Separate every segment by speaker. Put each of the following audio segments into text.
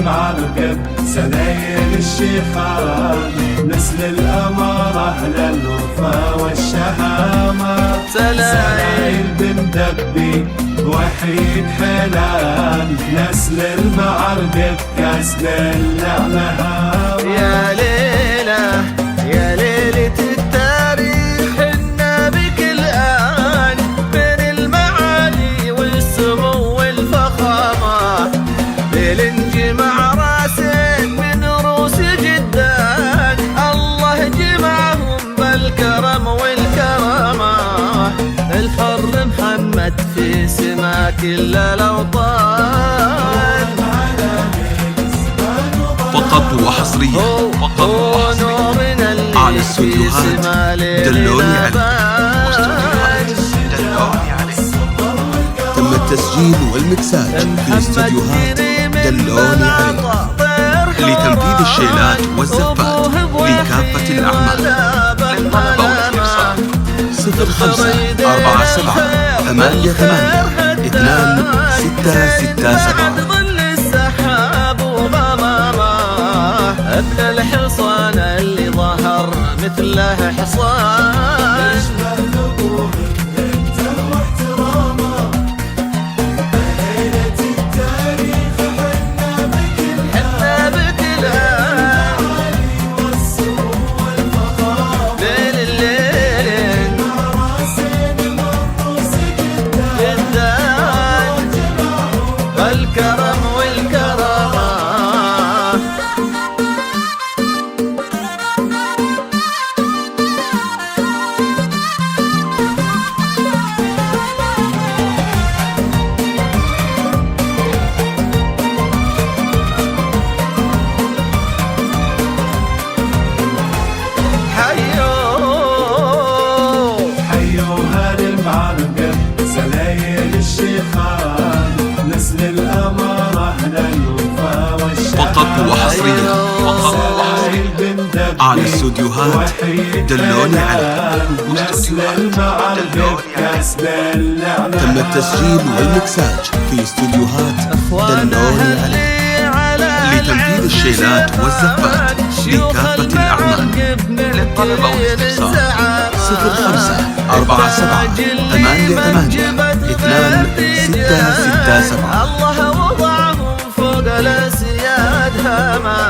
Speaker 1: المعرقب سنايل الشيخان، نسل الأمارة أهل الوفا والشهامة. سنايل بن دبي وحيد حلال، نسل المعرقب كسب النعمة.
Speaker 2: يا ليلة يا ليلة التاريخ، حنا بك الآن بين المعالي والسمو والفخامة. ليل جمع راسين من روس جدان، الله جمعهم بالكرم والكرامة. الحر محمد في سما كل الأوطان،
Speaker 3: فقط وحصريا على استوديوهات دلوني عليه. تم التسجيل والمكساج في استوديوهات دلوني عليه لتنفيذ الشيلات والزفات لكافة الأعمال. للطلب والإرسال 0548826667.
Speaker 2: ابن الحصان اللي ظهر مثله حصان، حنا بك الآن ليل الليل جدان بالكرم والكرامة.
Speaker 1: سنايل الشيخان، نسل الأمارة أهل الوفا والشهامة.
Speaker 3: فقط وحصريا على استوديوهات دلوني عليه.
Speaker 1: نسل المعرقب كسب النعمة.
Speaker 3: تم التسجيل والمكساج في استوديوهات دلوني عليه لتنفيذ الشيلات والزفات لكافة الأعمال. للطلب والاستفسار 0548826667.
Speaker 2: الله وضعهم فوق الأسياد هما،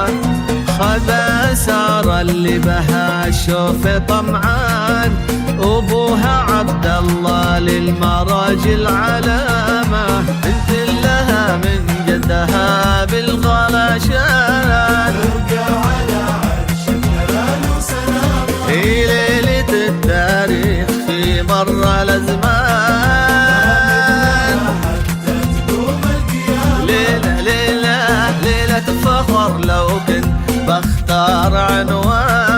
Speaker 2: خذ سار اللي بها الشوف طمعان. أبوها عبد الله للمراجل علامة، بنت لها من جدها بالغلاشان. في ليلة التاريخ في مر الأزمان، ليلة ليلة ليلة فخر، لو كنت بختار عنوان